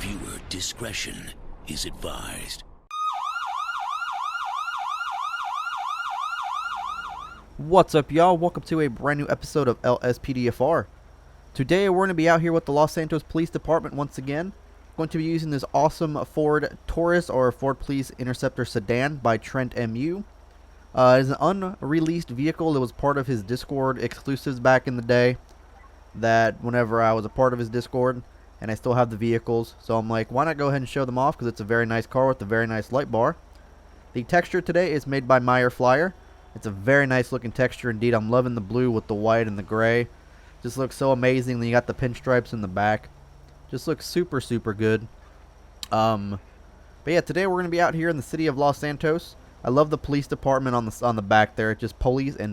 Viewer discretion is advised. What's up, y'all? Welcome to a brand new episode of LSPDFR. Today we're going to be out here with the Los Santos Police Department once again. Going to be using this awesome Ford Taurus or Ford Police Interceptor sedan by TrentMU. It is an unreleased vehicle that was part of his Discord exclusives back in the day. That whenever I was a part of his Discord, and I still have the vehicles, so I'm like, why not go ahead and show them off, because it's a very nice car with a very nice light bar. The texture today is made by Meyer Flyer. It's a very nice looking texture indeed. I'm loving the blue with the white and the gray. Just looks so amazing. Then you got the pinstripes in the back. Just looks super good. But yeah, today we're gonna be out here in the city of Los Santos. I love the police department on the back there. It's just police and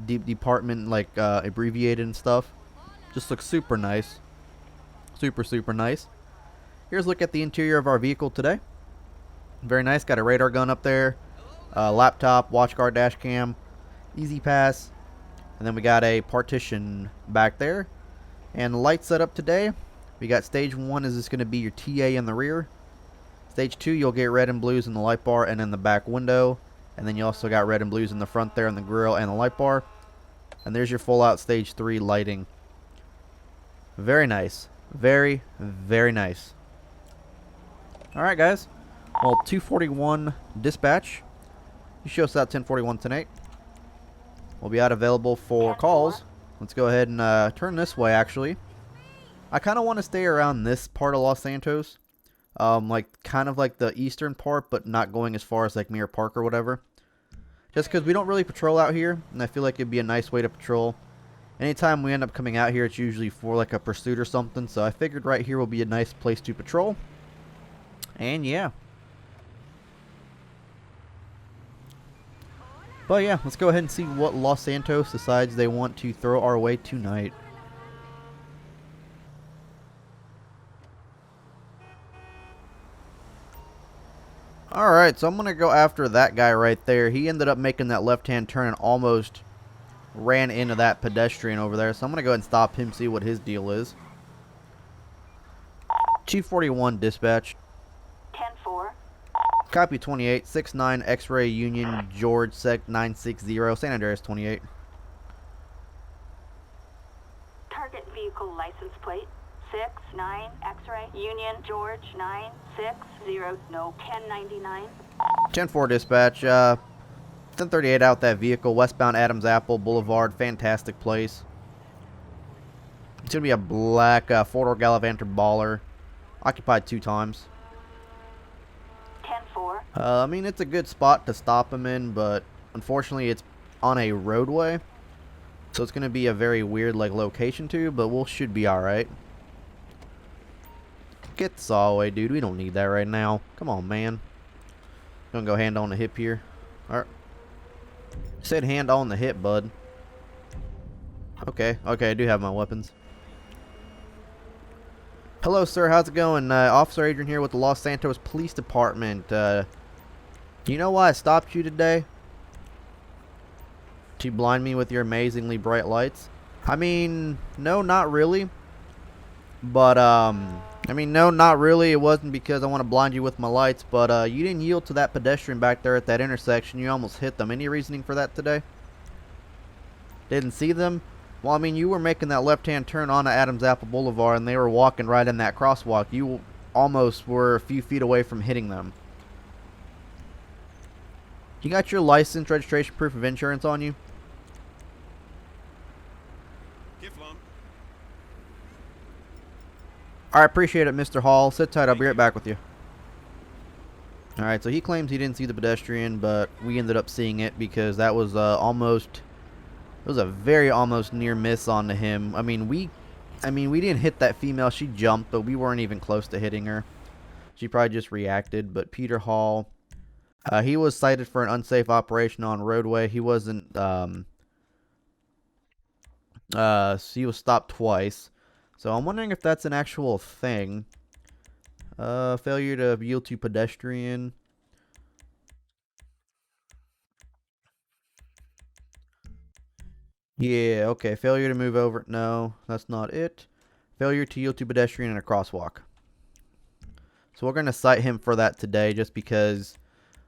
department like abbreviated and stuff. Just looks super nice. Super nice. Here's a look at the interior of our vehicle today. Very nice. Got a radar gun up there. Laptop, watch guard, dash cam, easy pass, and then we got a partition back there. And the light setup today, we got stage 1 is just going to be your TA in the rear. Stage 2, you'll get red and blues in the light bar and in the back window, and then you also got red and blues in the front there in the grill and the light bar. And there's your full out stage 3 lighting. Very nice. Very nice. Alright, guys. Well, 241 dispatch. You show us out 1041 tonight. We'll be out available for calls. Let's go ahead and turn this way, actually. I kind of want to stay around this part of Los Santos. Like, kind of like the eastern part, but not going as far as like Mirror Park or whatever. Just because we don't really patrol out here, and I feel like it'd be a nice way to patrol. Anytime we end up coming out here, it's usually for like a pursuit or something. So I figured right here will be a nice place to patrol. And yeah. But yeah, let's go ahead and see what Los Santos decides they want to throw our way tonight. Alright, so I'm going to go after that guy right there. He ended up making that left-hand turn and almost ran into that pedestrian over there. So I'm going to go ahead and stop him, see what his deal is. 241 dispatch. 10-4. Copy 28, 69 X-Ray Union George Sec 960, San Andreas 28. Target vehicle license plate 69 X-Ray Union George 960. No 1099. 10-4 dispatch. 1038 out that vehicle, westbound Adams Apple Boulevard. Fantastic place. It's gonna be a black 4-door Gallivanter Baller, occupied 2 times. 10-4. I mean, it's a good spot to stop him in, but unfortunately it's on a roadway, so it's gonna be a very weird like location too, but we should be alright. Get the saw away, dude. We don't need that right now. Come on, man. Gonna go hand on the hip here. Alright. Said hand on the hip, bud. Okay, I do have my weapons. Hello, sir. How's it going? Officer Adrian here with the Los Santos Police Department. Do you know why I stopped you today? To blind me with your amazingly bright lights? I mean, no, not really. But, I mean, no, not really. It wasn't because I want to blind you with my lights, but you didn't yield to that pedestrian back there at that intersection. You almost hit them. Any reasoning for that today? Didn't see them? Well, I mean, you were making that left-hand turn onto Adams Apple Boulevard, and they were walking right in that crosswalk. You almost were a few feet away from hitting them. You got your license, registration, proof of insurance on you? Alright, appreciate it, Mr. Hall. Sit tight, I'll be right back with you. Alright, so he claims he didn't see the pedestrian, but we ended up seeing it because that was almost... It was a very almost near miss onto him. I mean, we didn't hit that female. She jumped, but we weren't even close to hitting her. She probably just reacted. But Peter Hall, he was cited for an unsafe operation on roadway. He wasn't... he was stopped twice. So I'm wondering if that's an actual thing. Failure to yield to pedestrian. Yeah, okay. Failure to move over. No, that's not it. Failure to yield to pedestrian in a crosswalk. So we're going to cite him for that today just because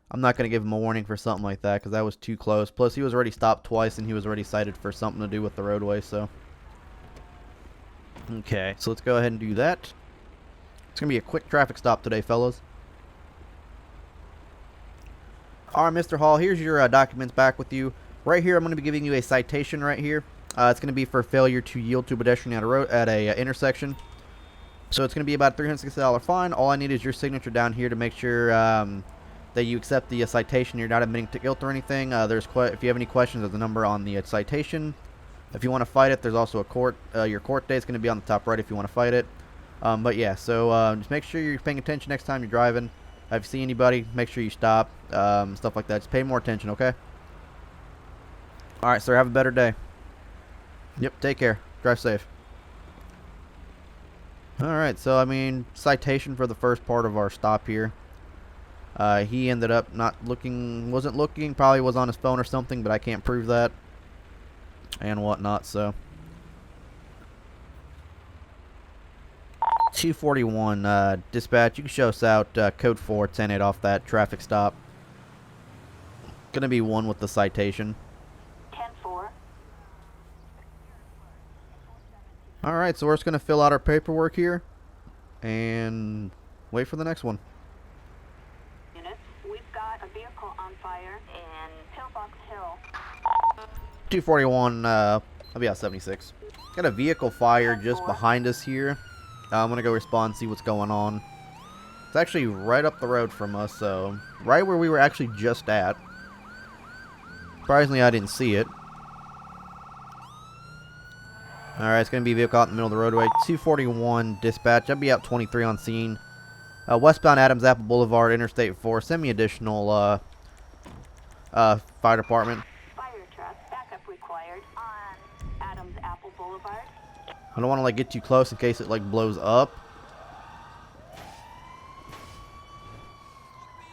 I'm not going to give him a warning for something like that because that was too close. Plus, he was already stopped twice and he was already cited for something to do with the roadway, so. Okay, so let's go ahead and do that. It's going to be a quick traffic stop today, fellas. Alright, Mr. Hall, here's your documents back with you. Right here, I'm going to be giving you a citation right here. It's going to be for failure to yield to a pedestrian at a intersection. So it's going to be about a $360 fine. All I need is your signature down here to make sure that you accept the citation. You're not admitting to guilt or anything. If you have any questions, there's a number on the citation. If you want to fight it, there's also a court. Your court date is going to be on the top right if you want to fight it. But yeah, so just make sure you're paying attention next time you're driving. If you see anybody, make sure you stop. Stuff like that. Just pay more attention, okay? Alright, sir. Have a better day. Yep, take care. Drive safe. Alright, so I mean, citation for the first part of our stop here. He ended up wasn't looking, probably was on his phone or something, but I can't prove that. And whatnot, so. 241, dispatch, you can show us out, code 4, 10-8 off that traffic stop. Gonna be one with the citation. 10-4. Alright, so we're just gonna fill out our paperwork here and wait for the next one. Units, we've got a vehicle on fire in Pillbox Hill. 241, I'll be out 76. Got a vehicle fire just behind us here. I'm gonna go respond and see what's going on. It's actually right up the road from us, so right where we were actually just at. Surprisingly, I didn't see it. Alright, it's gonna be a vehicle out in the middle of the roadway. 241 dispatch. I'll be out 23 on scene. Westbound Adams Apple Boulevard, Interstate 4. Send me additional fire department. Fire truck, backup required on Adams Apple Boulevard. I don't want to like get too close in case it like blows up.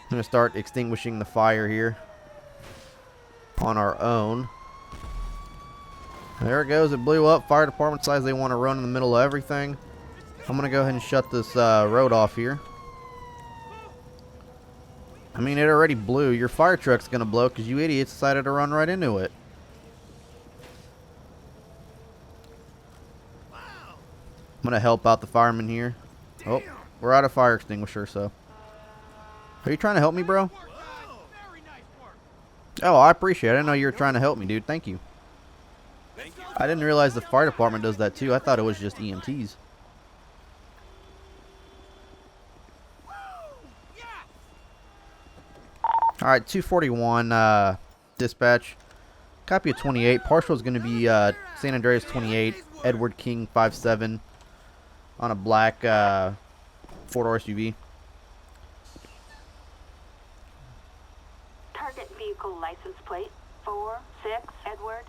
I'm gonna start extinguishing the fire here on our own. There it goes. It blew up. Fire department decides they want to run in the middle of everything. I'm gonna go ahead and shut this road off here. I mean, it already blew. Your fire truck's gonna blow because you idiots decided to run right into it. I'm gonna help out the fireman here. Oh, we're out of fire extinguisher, so. Are you trying to help me, bro? Oh, I appreciate it. I didn't know you were trying to help me, dude. Thank you. I didn't realize the fire department does that too. I thought it was just EMTs. Alright, 241 dispatch. Copy of 28. Partial is going to be San Andreas 28, Edward King 57 on a black 4-door SUV. Target vehicle license plate 46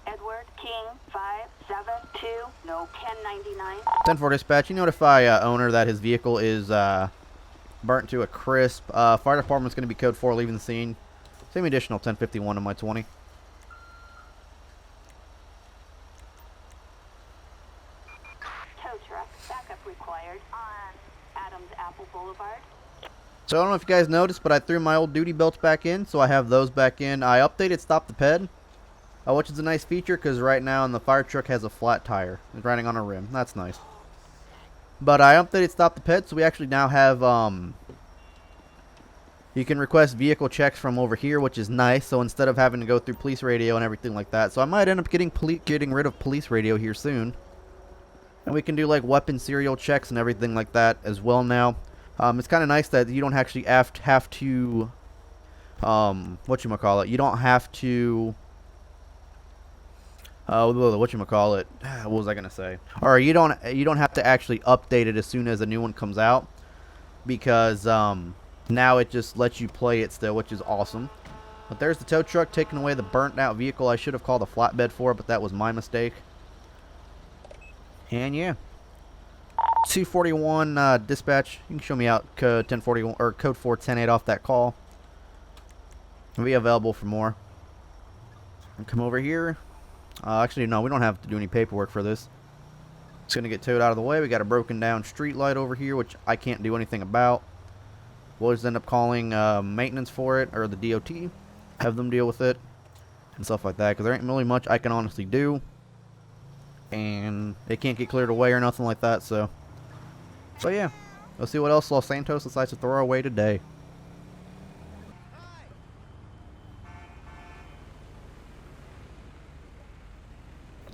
Edward King 572. No 1099. 10-4 dispatch. You notify owner that his vehicle is burnt to a crisp. Fire department's going to be code 4 leaving the scene. Same additional 1051 on my 20. Tow truck, backup required on Adams Apple Boulevard. So I don't know if you guys noticed, but I threw my old duty belts back in, so I have those back in. I updated Stop the Ped, which is a nice feature because right now the fire truck has a flat tire. It's riding on a rim. That's nice. But I updated Stop the Ped, so we actually now have you can request vehicle checks from over here, which is nice. So instead of having to go through police radio and everything like that, so I might end up getting rid of police radio here soon. And we can do like weapon serial checks and everything like that as well now. It's kind of nice that you don't actually have to whatchamacallit, you don't have to whatchamacallit, what was I gonna say? Or you don't have to actually update it as soon as a new one comes out, because now it just lets you play it still, which is awesome. But there's the tow truck taking away the burnt out vehicle. I should have called a flatbed for it, but that was my mistake. And yeah, 241 dispatch. You can show me out code 1041 or code 410-8 off that call. I'll be available for more. And come over here. Actually, no, we don't have to do any paperwork for this. It's gonna get towed out of the way. We got a broken down street light over here, which I can't do anything about. We'll just end up calling maintenance for it, or the DOT, have them deal with it and stuff like that, because there ain't really much I can honestly do, and it can't get cleared away or nothing like that. So yeah, let's see what else Los Santos decides to throw our way today.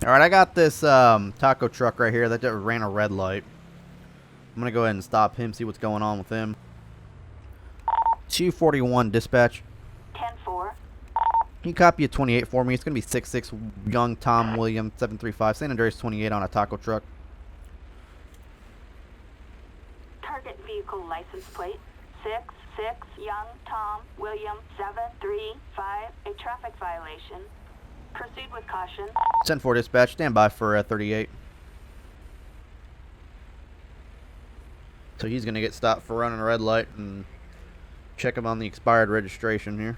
Alright, I got this taco truck right here that just ran a red light. I'm going to go ahead and stop him, see what's going on with him. 241 dispatch. 10-4. Can you copy a 28 for me? It's going to be 66 Young Tom William 735 San Andreas 28 on a taco truck. Target vehicle license plate 66 Young Tom William 735. A traffic violation. Proceed with caution. 10-4 dispatch. Stand by for 38. So he's going to get stopped for running a red light, and check him on the expired registration here.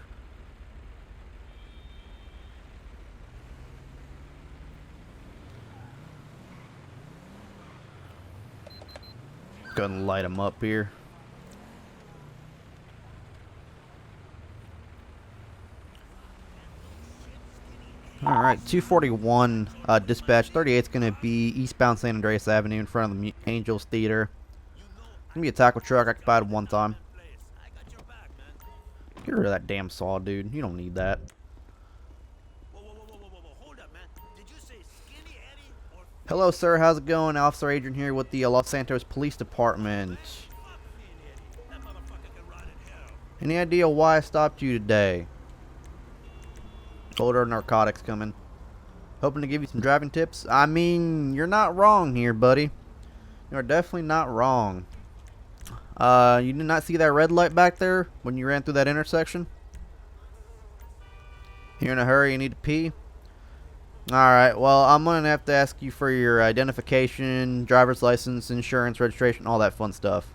Go ahead and light him up here. Alright, 241 dispatch. 38 is going to be eastbound San Andreas Avenue in front of the Angels Theater. Going to be a tackle truck occupied one time. Get rid of that damn saw, dude. You don't need that. Hello, sir. How's it going? Officer Adrian here with the Los Santos Police Department. Any idea why I stopped you today? Odor of narcotics coming. Hoping to give you some driving tips. I mean, you're not wrong here, buddy. You're definitely not wrong. You did not see that red light back there when you ran through that intersection? You're in a hurry, you need to pee? Alright, well, I'm going to have to ask you for your identification, driver's license, insurance, registration, all that fun stuff.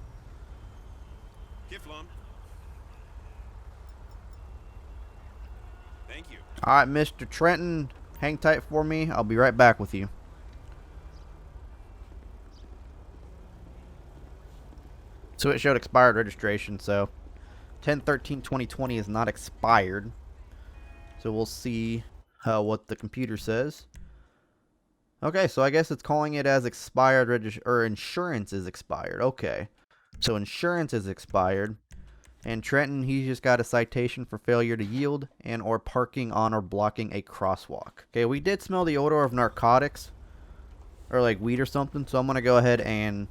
Thank you. Alright, Mr. Trenton, hang tight for me. I'll be right back with you. So it showed expired registration, so 10/13/2020 is not expired. So we'll see what the computer says. Okay, so I guess it's calling it as expired or insurance is expired. Okay. So insurance is expired. And Trenton, he's just got a citation for failure to yield and or parking on or blocking a crosswalk. Okay, we did smell the odor of narcotics or like weed or something, so I'm going to go ahead and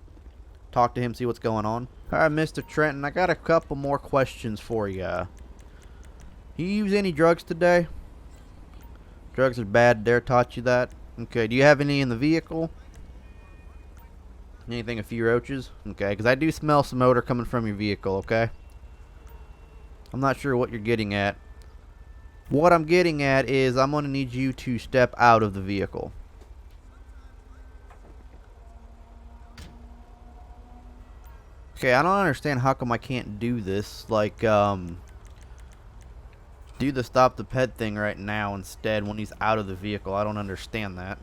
talk to him, see what's going on. Alright, Mr. Trenton, I got a couple more questions for you. You use any drugs today? Drugs are bad. Dare taught you that? Okay, do you have any in the vehicle? Anything, a few roaches? Okay, because I do smell some odor coming from your vehicle, okay? I'm not sure what you're getting at. What I'm getting at is I'm going to need you to step out of the vehicle. Okay, I don't understand how come I can't do this. Like, do the stop the pet thing right now instead when he's out of the vehicle. I don't understand that.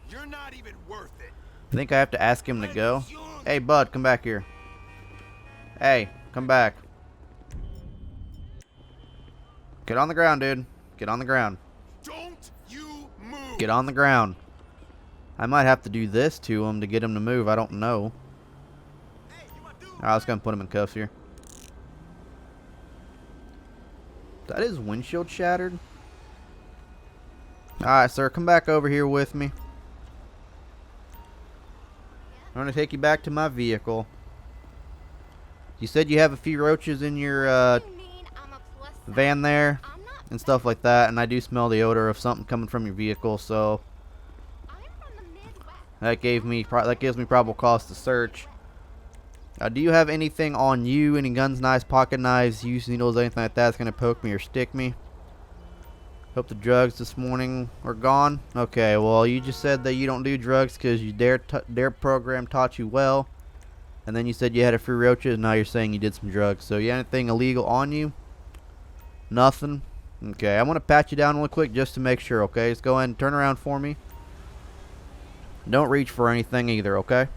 You're not even worth it. I think I have to ask him to go. Hey, bud, come back here. Hey, come back. Get on the ground, dude. Get on the ground. Don't you move. Get on the ground. I might have to do this to him to get him to move. I don't know. Alright, let's go and put him in cuffs here. That is windshield shattered. Alright, sir, come back over here with me. I'm going to take you back to my vehicle. You said you have a few roaches in your van there and stuff like that, and I do smell the odor of something coming from your vehicle, so that gives me probable cause to search. Do you have anything on you? Any guns, knives, pocket knives, use needles, anything like that that's going to poke me or stick me? Hope the drugs this morning are gone. Okay, well, you just said that you don't do drugs because you DARE program taught you well. And then you said you had a few roaches, and now you're saying you did some drugs. So, you anything illegal on you? Nothing? Okay, I'm going to pat you down real quick just to make sure, okay? Just go ahead and turn around for me. Don't reach for anything either, okay?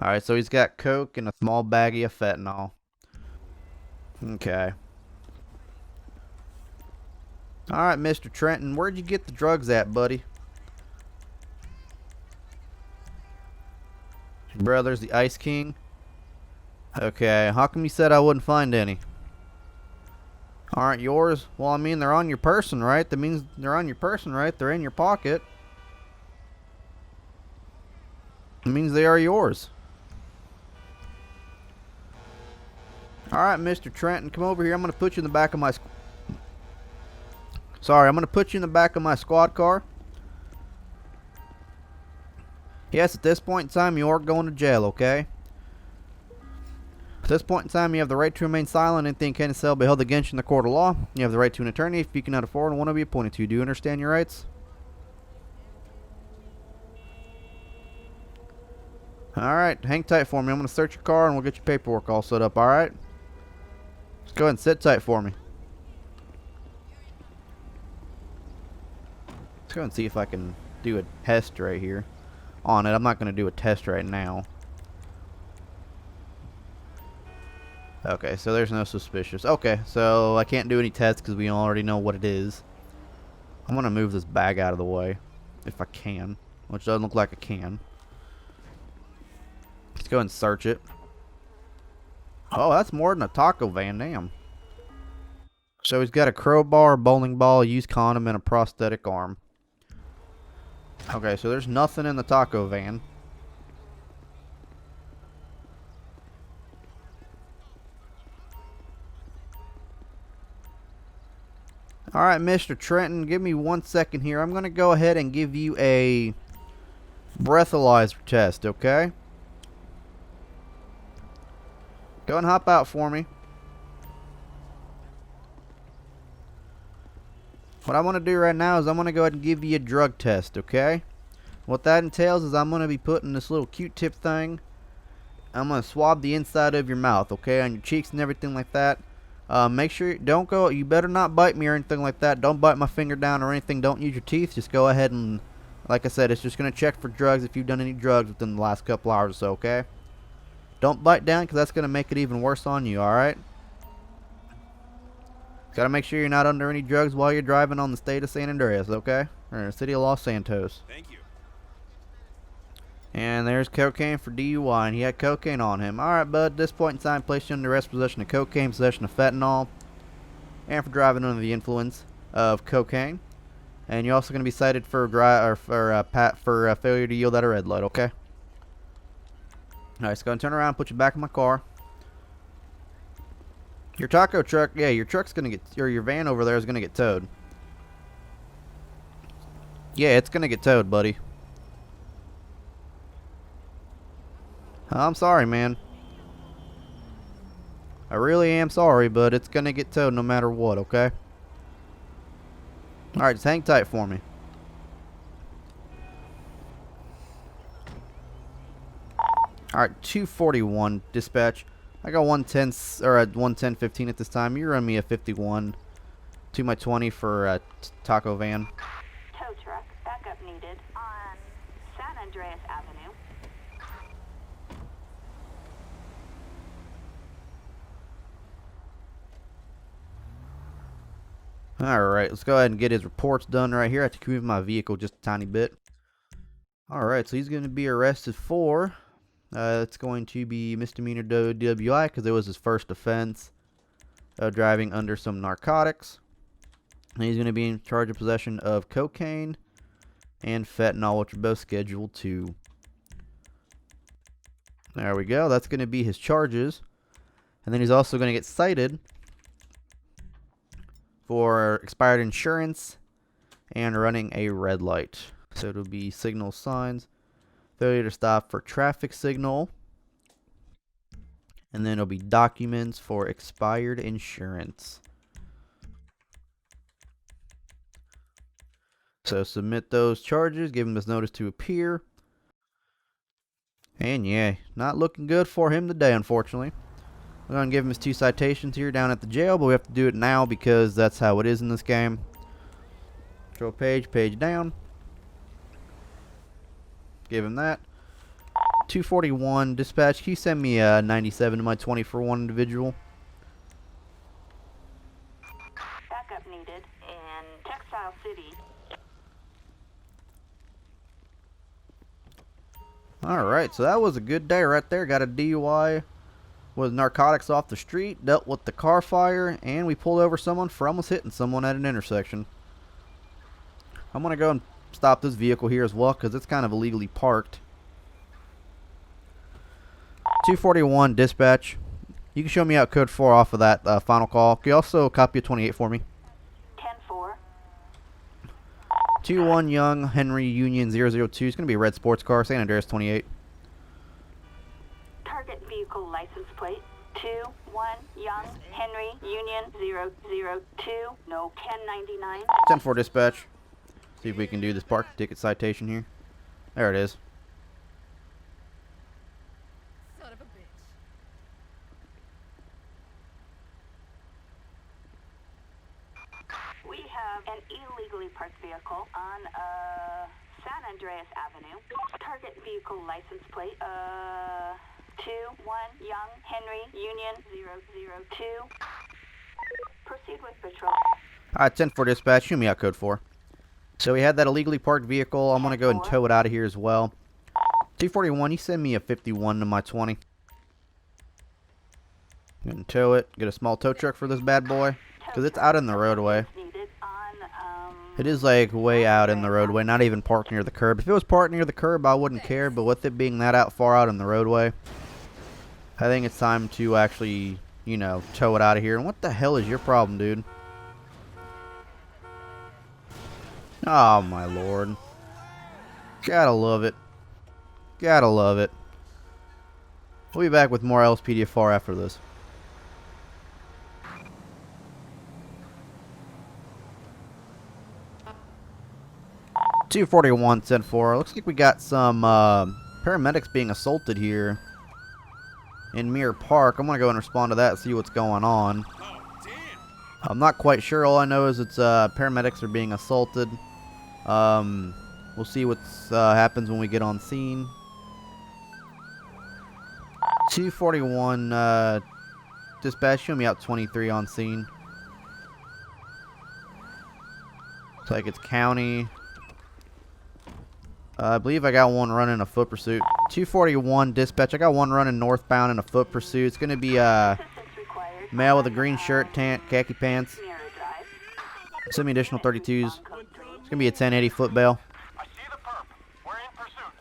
Alright, so he's got coke and a small baggie of fentanyl. Okay. Alright, Mr. Trenton, where'd you get the drugs at, buddy? Your brother's the Ice King? Okay, how come you said I wouldn't find any? Aren't yours? Well, I mean, they're on your person, right? That means they're on your person, right? They're in your pocket. It means they are yours. Alright, Mr. Trenton, come over here. I'm going to put you in the back of my... Sorry, I'm going to put you in the back of my squad car. Yes, at this point in time, you are going to jail, okay? At this point in time, you have the right to remain silent. Anything can and shall be held against you in the court of law. You have the right to an attorney if you cannot afford one to be appointed to you. Do you understand your rights? Alright, hang tight for me. I'm going to search your car and we'll get your paperwork all set up, alright? Just go ahead and sit tight for me. Let's go and see if I can do a test right here on it. I'm not going to do a test right now. Okay, so there's no suspicious. Okay, so I can't do any tests because we already know what it is. I'm going to move this bag out of the way if I can, which doesn't look like I can. Let's go and search it. Oh, that's more than a taco van, damn. So he's got a crowbar, a bowling ball, a used condom, and a prosthetic arm. Okay, so there's nothing in the taco van. Alright, Mr. Trenton, give me 1 second here. I'm going to go ahead and give you a breathalyzer test, okay? Go and hop out for me. What I'm going to do right now is I'm going to go ahead and give you a drug test, okay? What that entails is I'm going to be putting this little Q-tip thing. I'm going to swab the inside of your mouth, okay? On your cheeks and everything like that. Make sure you don't go, you better not bite me or anything like that. Don't bite my finger down or anything. Don't use your teeth. Just go ahead and, like I said, it's just going to check for drugs if you've done any drugs within the last couple hours or so, okay? Don't bite down because that's going to make it even worse on you, alright? Gotta make sure you're not under any drugs while you're driving on the state of San Andreas, okay? Or the city of Los Santos. Thank you. And there's cocaine for DUI, and he had cocaine on him. Alright, bud, at this point in time, place you under arrest for possession of cocaine, possession of fentanyl, and for driving under the influence of cocaine. And you're also going to be cited for failure to yield at a red light, okay? Alright, so go and turn around and put you back in my car. Your taco truck, yeah, your truck's gonna get, or your van over there is gonna get towed. Yeah, it's gonna get towed, buddy. I'm sorry, man. I really am sorry, but it's gonna get towed no matter what, okay? Alright, just hang tight for me. Alright, 241 dispatch. I got 110 or a 110.15 at this time. You run me a 51 to my 20 for a taco van. Tow truck, backup needed on San Andreas Avenue. Alright, let's go ahead and get his reports done right here. I have to move my vehicle just a tiny bit. Alright, so he's going to be arrested for... it's going to be misdemeanor DWI because it was his first offense. Driving under some narcotics. And he's going to be in charge of possession of cocaine and fentanyl, which are both scheduled 2. There we go. That's going to be his charges. And then he's also going to get cited for expired insurance and running a red light. So it'll be signal signs. Failure to stop for traffic signal. And then it'll be documents for expired insurance. So submit those charges. Give him this notice to appear. And yeah, not looking good for him today, unfortunately. We're going to give him his 2 citations here down at the jail. But we have to do it now because that's how it is in this game. Control page down. Give him that. 241 dispatch. Can you send me a 97 to my 20 for one individual? Backup needed in Textile City. Alright, so that was a good day right there. Got a DUI with narcotics off the street, dealt with the car fire, and we pulled over someone for almost hitting someone at an intersection. I'm going to go and stop this vehicle here as well because it's kind of illegally parked. 241 dispatch. You can show me out code 4 off of that final call. Can you also copy a 28 for me? 10-4. 21 Young Henry Union 002. It's going to be a red sports car. San Andreas 28. Target vehicle license plate 21 Young Henry Union 002. No 1099. 10-4 dispatch. See if we can do this park ticket citation here. There it is. Son of a bitch. We have an illegally parked vehicle on San Andreas Avenue. Target vehicle license plate 21 Young Henry Union 002. Proceed with patrol. Alright, 10-4 dispatch. Shoot me out code 4. So we had that illegally parked vehicle. I'm going to go and tow it out of here as well. 241, you send me a 51 to my 20. Go and tow it. Get a small tow truck for this bad boy. Because it's out in the roadway. Needed on It is like way out in the roadway. Not even parked near the curb. If it was parked near the curb, I wouldn't care. But with it being that far out in the roadway, I think it's time to actually, you know, tow it out of here. And what the hell is your problem, dude? Oh, my lord. Gotta love it. Gotta love it. We'll be back with more LSPDFR after this. $241 sent for. Looks like we got some paramedics being assaulted here in Mirror Park. I'm gonna go and respond to that and see what's going on. Oh, damn. I'm not quite sure. All I know is it's paramedics are being assaulted. We'll see what happens when we get on scene. 241 dispatch. Show me out 23 on scene. Looks like it's county. I believe I got one running a foot pursuit. 241 dispatch. I got one running northbound in a foot pursuit. It's going to be a male with a green shirt, khaki pants. Send me additional 32s. It's going to be a 1080 foot bail. I see the perp. We're in pursuit.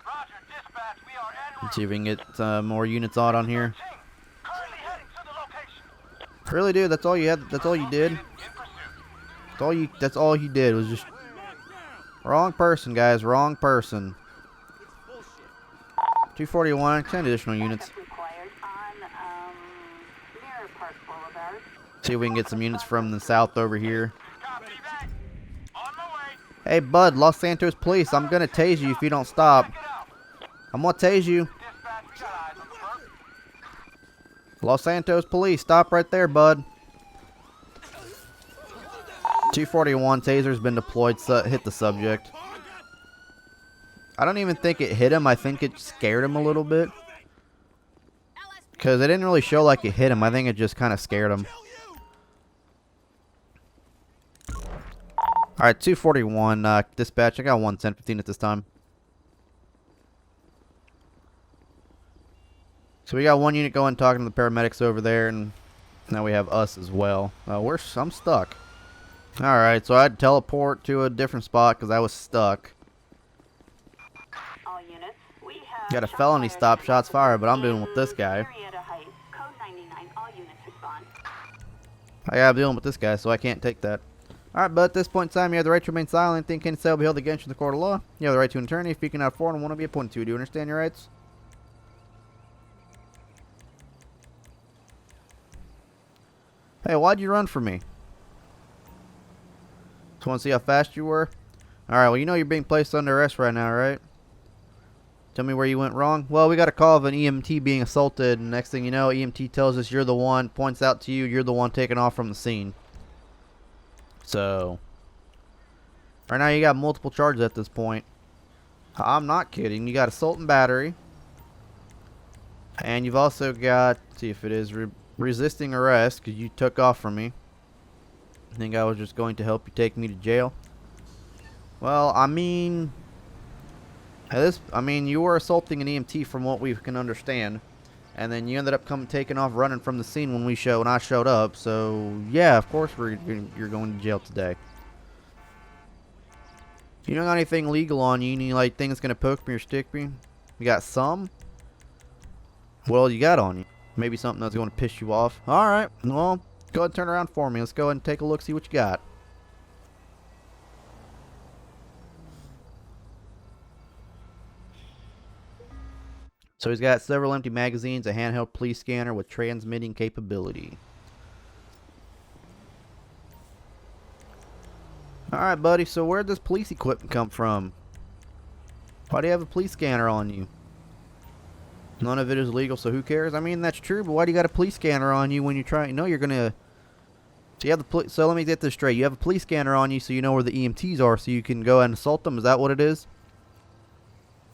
Roger, dispatch. We are en route. Let's see if we can get more units on here. Currently heading to the location. Really, dude? That's all you had? That's all you did? In pursuit. That's all he did was just wrong person, guys. Wrong person. 241. 10 additional units. required on Mirror Park Boulevard. See if we can get some units from the south over here. Copy that. On my way. Hey, bud, Los Santos Police. I'm gonna tase you if you don't stop. Check it out. I'm gonna tase you. Dispatch, we got eyes on the perp. Los Santos Police, stop right there, bud. 241 taser's been deployed. Hit the subject. I don't even think it hit him. I think it scared him a little bit. Because it didn't really show like it hit him. I think it just kind of scared him. Alright, 241 dispatch. I got 110-15 at this time. So we got one unit going talking to the paramedics over there. And now we have us as well. I'm stuck. Alright, so I had to teleport to a different spot because I was stuck. All units. We have Got a felony stop shots fired, but I'm dealing with this guy. Marietta Heights, code 99. All units respond. I'm dealing with this guy, so I can't take that. Alright, but at this point in time, you have the right to remain silent. Anything can say will be held against you in the court of law. You have the right to an attorney if you cannot afford and want to be appointed to. Do you understand your rights? Hey, why'd you run from me? Just want to see how fast you were? Alright, well, you know you're being placed under arrest right now, right? Tell me where you went wrong. Well, we got a call of an EMT being assaulted, and next thing you know, EMT tells us you're the one, points out to you, you're the one taken off from the scene. So, Right now you got multiple charges at this point. I'm not kidding. You got assault and battery. And you've also got, see if it is, resisting arrest because you took off from me. I think I was just going to help you take me to jail. Well, I mean, you were assaulting an EMT from what we can understand. And then you ended up taking off running from the scene when I showed up. So, yeah, of course you're going to jail today. You don't got anything legal on you? Any like things gonna poke me or stick me? You got some? What all you got on you? Maybe something that's going to piss you off. Alright, well, go ahead and turn around for me. Let's go ahead and take a look, see what you got. So he's got several empty magazines, a handheld police scanner with transmitting capability. Alright, buddy, so where'd this police equipment come from? Why do you have a police scanner on you? None of it is legal, so who cares? I mean, that's true, but why do you got a police scanner on you when you're trying? You know you're gonna. So you have so let me get this straight. You have a police scanner on you, so you know where the EMTs are, so you can go and assault them. Is that what it is?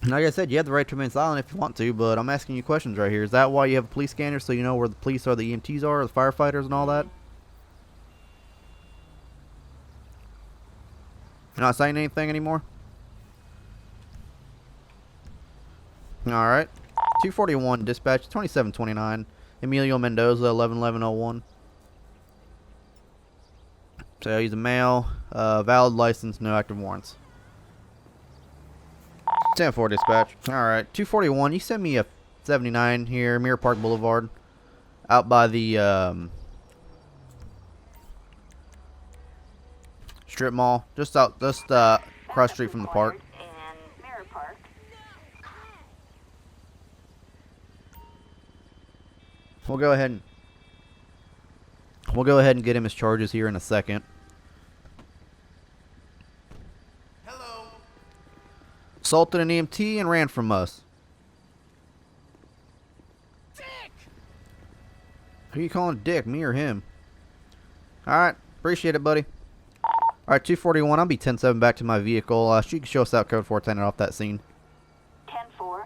Like I said, you have the right to remain silent if you want to, but I'm asking you questions right here. Is that why you have a police scanner, so you know where the police are, the EMTs are, the firefighters, and all that? You're not saying anything anymore? Alright. 241 dispatch 2729 Emilio Mendoza 111101. So he's a male, valid license, no active warrants. 10-4 dispatch. Alright, 241. You sent me a 79 here, Mirror Park Boulevard, out by the strip mall, just across the street from the park. We'll go ahead and get him his charges here in a second. Hello. Assaulted an EMT and ran from us. Dick. Who you calling Dick, me or him? Alright, appreciate it, buddy. Alright, 241, I'll be 10-7 back to my vehicle. She can show us out code 410 off that scene. 10-4.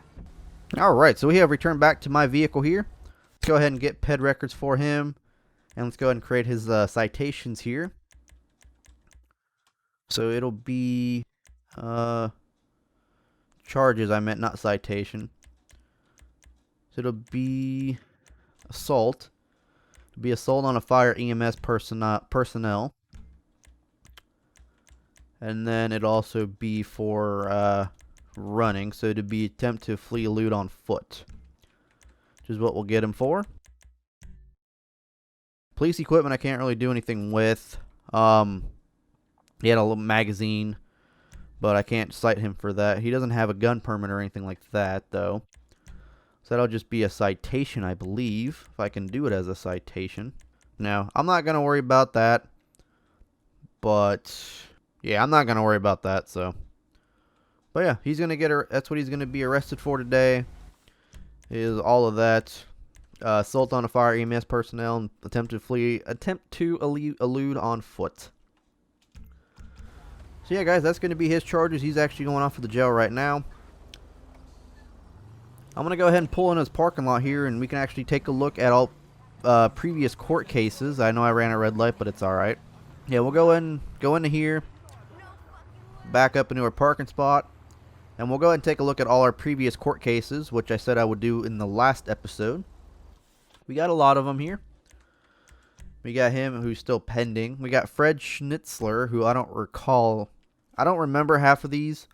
Alright, so we have returned back to my vehicle here. Let's go ahead and get PED records for him. And let's go ahead and create his citations here. So it'll be charges, I meant, not citation. So it'll be assault. It'll be assault on a fire EMS personnel. And then it'll also be for running. So it'll be attempt to flee, elude on foot. Which is what we'll get him for. Police equipment I can't really do anything with. He had a little magazine, but I can't cite him for that. He doesn't have a gun permit or anything like that, though. So that'll just be a citation, I believe, if I can do it as a citation. Now, I'm not going to worry about that. But, yeah, I'm not going to worry about that, so. But, yeah, he's going to get, that's what he's going to be arrested for today. Is all of that. Assault on a fire EMS personnel and attempt to elude on foot. So yeah, guys, that's going to be his charges. He's actually going off to the jail right now. I'm going to go ahead and pull in his parking lot here, and we can actually take a look at all previous court cases. I know I ran a red light, but it's alright. Yeah, we'll go into here, back up into our parking spot, and we'll go ahead and take a look at all our previous court cases, which I said I would do in the last episode. We got a lot of them here. We got him who's still pending. We got Fred Schnitzler, who I don't recall. I don't remember half of these.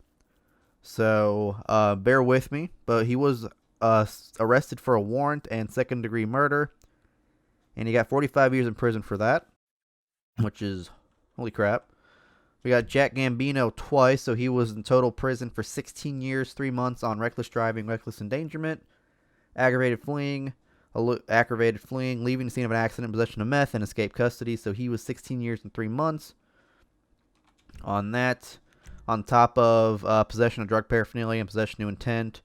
So, bear with me. But he was arrested for a warrant and second-degree murder. And he got 45 years in prison for that. Which is, holy crap. We got Jack Gambino twice. So he was in total prison for 16 years, 3 months on reckless driving, reckless endangerment, aggravated fleeing, leaving the scene of an accident, possession of meth, and escape custody. So he was 16 years and 3 months on that, on top of possession of drug paraphernalia and possession to intent.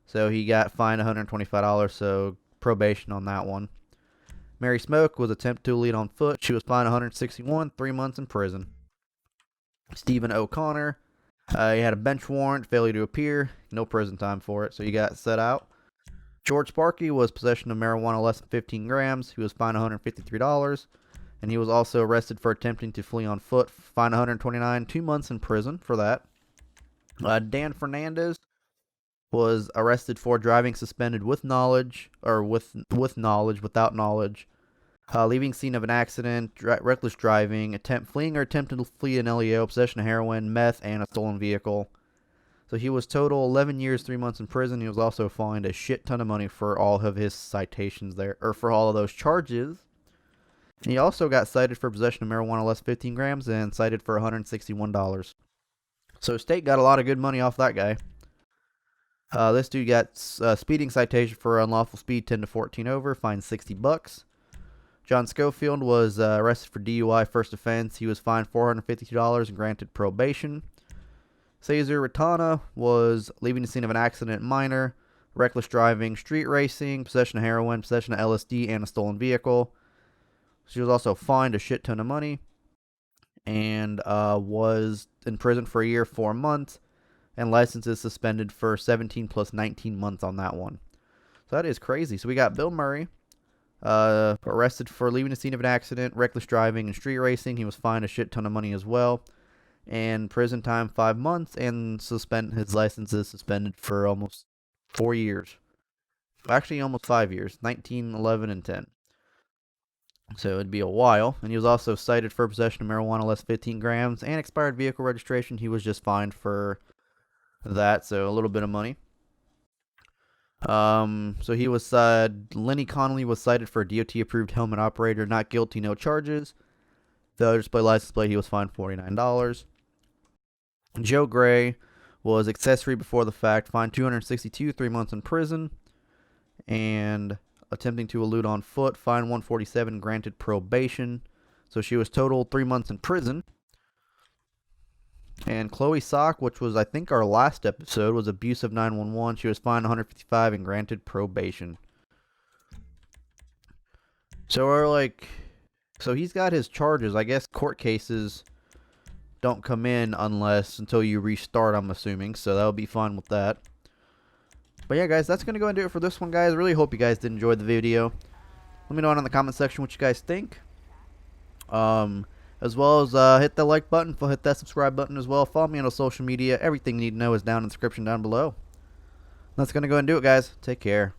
So he got fined $125, so probation on that one. Mary Smoke was attempt to lead on foot. She was fined $161, 3 months in prison. Stephen O'Connor, he had a bench warrant, failure to appear, no prison time for it, so he got set out. George Sparky was possession of marijuana less than 15 grams. He was fined $153, and he was also arrested for attempting to flee on foot, fined $129, 2 months in prison for that. Dan Fernandez was arrested for driving suspended with knowledge, or with knowledge, without knowledge, leaving scene of an accident, reckless driving, fleeing or attempting to flee an LEO, possession of heroin, meth, and a stolen vehicle. So he was total 11 years, 3 months in prison. He was also fined a shit ton of money for all of his citations there, or for all of those charges. He also got cited for possession of marijuana less than 15 grams and cited for $161. So state got a lot of good money off that guy. This dude got speeding citation for unlawful speed 10 to 14 over, fined $60. John Schofield was arrested for DUI first offense. He was fined $452 and granted probation. Cesar Ratana was leaving the scene of an accident minor, reckless driving, street racing, possession of heroin, possession of LSD, and a stolen vehicle. She was also fined a shit ton of money and was in prison for a year, 4 months, and licenses suspended for 17 plus 19 months on that one. So that is crazy. So we got Bill Murray, arrested for leaving the scene of an accident, reckless driving, and street racing. He was fined a shit ton of money as well. And prison time 5 months, and his license is suspended for almost 4 years. Actually, almost 5 years, 19, 11, and 10. So it'd be a while. And he was also cited for possession of marijuana less than 15 grams and expired vehicle registration. He was just fined for that, so a little bit of money. So he was Lenny Connolly was cited for a DOT approved helmet operator, not guilty, no charges. The display license plate, he was fined $49. Joe Gray was accessory before the fact, fined $262, 3 months in prison, and attempting to elude on foot, fined $147, granted probation. So she was total 3 months in prison. And Chloe Sock, which was I think our last episode, was abuse of 911. She was fined $155 and granted probation. So he's got his charges. I guess court cases don't come in until you restart, I'm assuming. So that'll be fun with that. But yeah, guys, that's going to go and do it for this one, guys. Really hope you guys did enjoy the video. Let me know in the comment section what you guys think. As well as hit the like button, hit that subscribe button as well. Follow me on social media. Everything you need to know is down in the description down below. That's going to go and do it, guys. Take care.